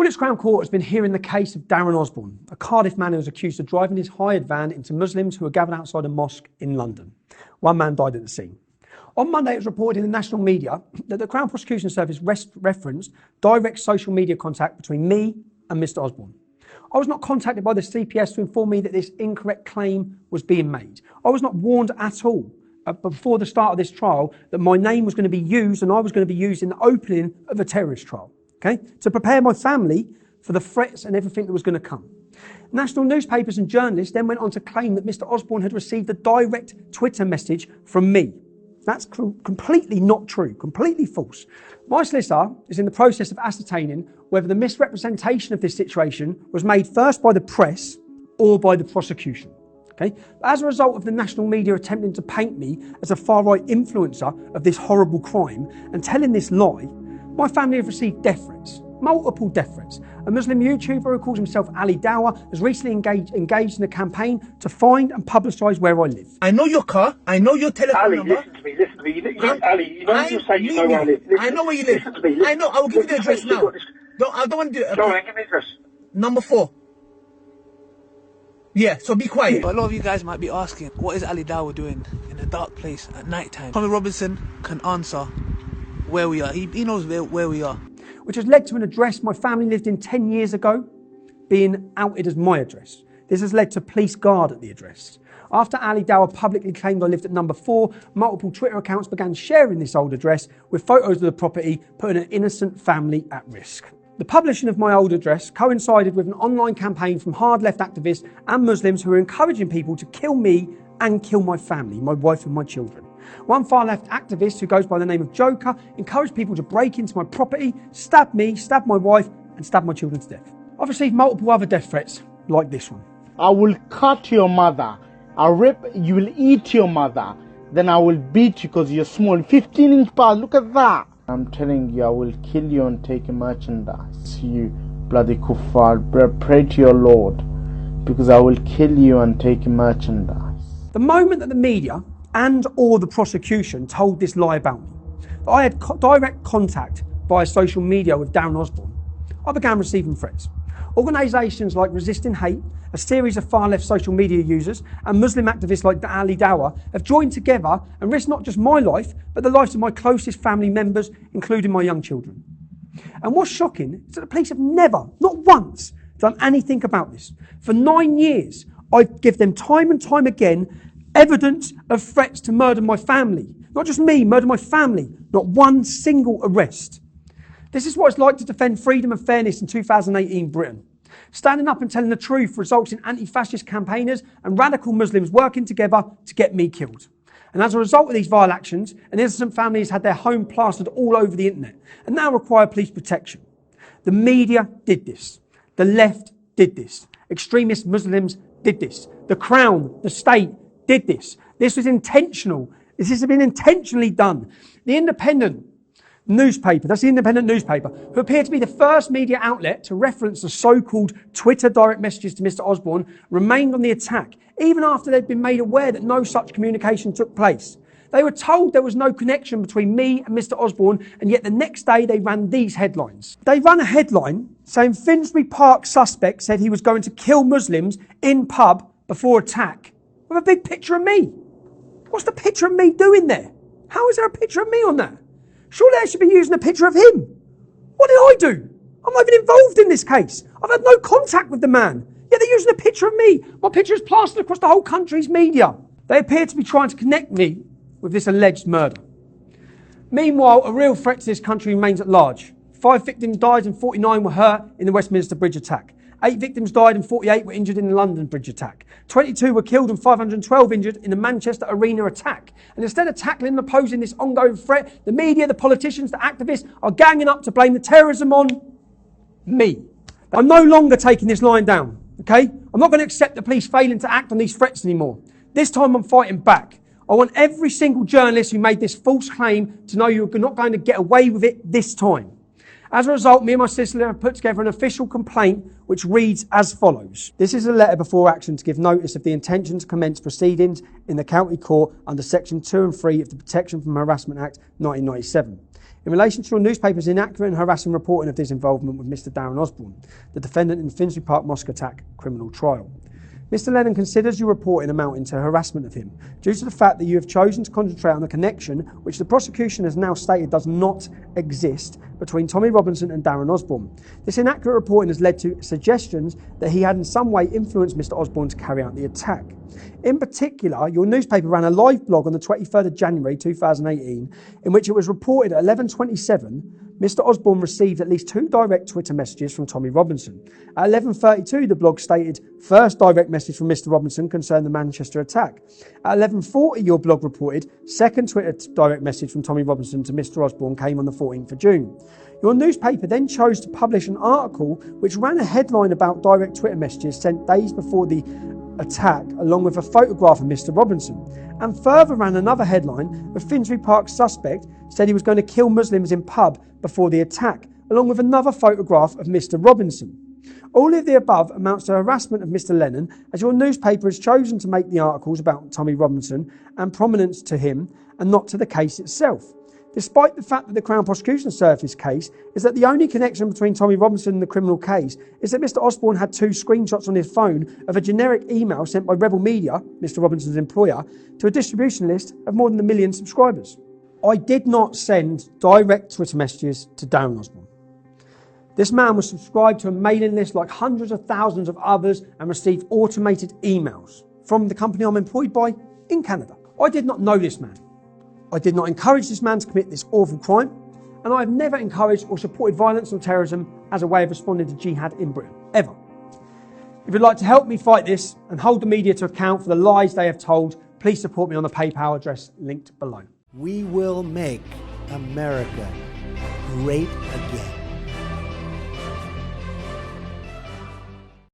Woolwich Crown Court has been hearing the case of Darren Osborne, a Cardiff man who was accused of driving his hired van into Muslims who were gathered outside a mosque in London. One man died at the scene. On Monday, it was reported in the national media that the Crown Prosecution Service referenced direct social media contact between me and Mr Osborne. I was not contacted by the CPS to inform me that this incorrect claim was being made. I was not warned at all before the start of this trial that my name was going to be used and I was going to be used in the opening of a terrorist trial. Okay, to prepare my family for the threats and everything that was going to come. National newspapers and journalists then went on to claim that Mr Osborne had received a direct Twitter message from me. That's completely not true, completely false. My solicitor is in the process of ascertaining whether the misrepresentation of this situation was made first by the press or by the prosecution. Okay? As a result of the national media attempting to paint me as a far-right influencer of this horrible crime and telling this lie, my family have received death threats, multiple death threats. A Muslim YouTuber who calls himself Ali Dawah has recently engaged in a campaign to find and publicise where I live. I know your car, I know your telephone number. Listen to me. Ali, you know you say you know where I live. I know where you live. I know, I will give you the address now. I don't want to do it. Go on, give me the address. Number 4. Yeah, so be quiet. A lot of you guys might be asking, what is Ali Dawah doing in a dark place at night time? Tommy Robinson can answer where we are. He knows where we are. Which has led to an address my family lived in 10 years ago being outed as my address. This has led to police guard at the address. After Ali Dawah publicly claimed I lived at number 4, multiple Twitter accounts began sharing this old address with photos of the property, putting an innocent family at risk. The publishing of my old address coincided with an online campaign from hard left activists and Muslims who were encouraging people to kill me and kill my family, my wife and my children. One far-left activist who goes by the name of Joker encouraged people to break into my property, stab me, stab my wife and stab my children to death. I've received multiple other death threats like this one. I will cut your mother, you will eat your mother, then I will beat you because you're small. 15-inch bar, look at that. I'm telling you, I will kill you and take your merchandise. You bloody kuffar, pray to your Lord, because I will kill you and take your merchandise. The moment that the media and or the prosecution told this lie about me, that I had direct contact via social media with Darren Osborne, I began receiving threats. Organisations like Resisting Hate, a series of far-left social media users, and Muslim activists like Ali Dawah have joined together and risked not just my life, but the lives of my closest family members, including my young children. And what's shocking is that the police have never, not once, done anything about this. For 9 years, I give them time and time again evidence of threats to murder my family. Not just me, murder my family. Not one single arrest. This is what it's like to defend freedom and fairness in 2018 Britain. Standing up and telling the truth results in anti-fascist campaigners and radical Muslims working together to get me killed. And as a result of these vile actions, an innocent family has had their home plastered all over the internet and now require police protection. The media did this. The left did this. Extremist Muslims did this. The Crown, the state, did this. This was intentional. This has been intentionally done. The Independent newspaper, that's the Independent newspaper, who appeared to be the first media outlet to reference the so-called Twitter direct messages to Mr Osborne, remained on the attack, even after they'd been made aware that no such communication took place. They were told there was no connection between me and Mr Osborne, and yet the next day they ran these headlines. They ran a headline saying Finsbury Park suspect said he was going to kill Muslims in pub before attack, with a big picture of me. What's the picture of me doing there? How is there a picture of me on that? Surely they should be using a picture of him. What did I do? I'm not even involved in this case. I've had no contact with the man. Yet they're using a picture of me. My picture is plastered across the whole country's media. They appear to be trying to connect me with this alleged murder. Meanwhile, a real threat to this country remains at large. 5 victims died and 49 were hurt in the Westminster Bridge attack. 8 victims died and 48 were injured in the London Bridge attack. 22 were killed and 512 injured in the Manchester Arena attack. And instead of tackling and opposing this ongoing threat, the media, the politicians, the activists are ganging up to blame the terrorism on me. I'm no longer taking this lying down, okay? I'm not going to accept the police failing to act on these threats anymore. This time I'm fighting back. I want every single journalist who made this false claim to know you're not going to get away with it this time. As a result, me and my solicitor have put together an official complaint which reads as follows. This is a letter before action to give notice of the intention to commence proceedings in the County Court under Section 2 and 3 of the Protection from Harassment Act 1997. In relation to your newspaper's inaccurate and harassing reporting of this involvement with Mr. Darren Osborne, the defendant in the Finsbury Park mosque attack criminal trial. Mr. Lennon considers your reporting amounting to harassment of him due to the fact that you have chosen to concentrate on the connection which the prosecution has now stated does not exist between Tommy Robinson and Darren Osborne. This inaccurate reporting has led to suggestions that he had in some way influenced Mr. Osborne to carry out the attack. In particular, your newspaper ran a live blog on the 23rd of January 2018 in which it was reported at 11:27 Mr. Osborne received at least 2 direct Twitter messages from Tommy Robinson. At 11:32, the blog stated, first direct message from Mr. Robinson concerned the Manchester attack. At 11:40, your blog reported, second Twitter direct message from Tommy Robinson to Mr. Osborne came on the 14th of June. Your newspaper then chose to publish an article which ran a headline about direct Twitter messages sent days before the attack, along with a photograph of Mr. Robinson, and further ran another headline, a Finsbury Park suspect said he was going to kill Muslims in pub before the attack, along with another photograph of Mr. Robinson. All of the above amounts to harassment of Mr. Lennon, as your newspaper has chosen to make the articles about Tommy Robinson and prominence to him and not to the case itself. Despite the fact that the Crown Prosecution served this case is that the only connection between Tommy Robinson and the criminal case is that Mr. Osborne had 2 screenshots on his phone of a generic email sent by Rebel Media, Mr. Robinson's employer, to a distribution list of more than 1 million subscribers. I did not send direct Twitter messages to Darren Osborne. This man was subscribed to a mailing list like hundreds of thousands of others and received automated emails from the company I'm employed by in Canada. I did not know this man. I did not encourage this man to commit this awful crime, and I have never encouraged or supported violence or terrorism as a way of responding to jihad in Britain, ever. If you'd like to help me fight this and hold the media to account for the lies they have told, please support me on the PayPal address linked below. We will make America great again.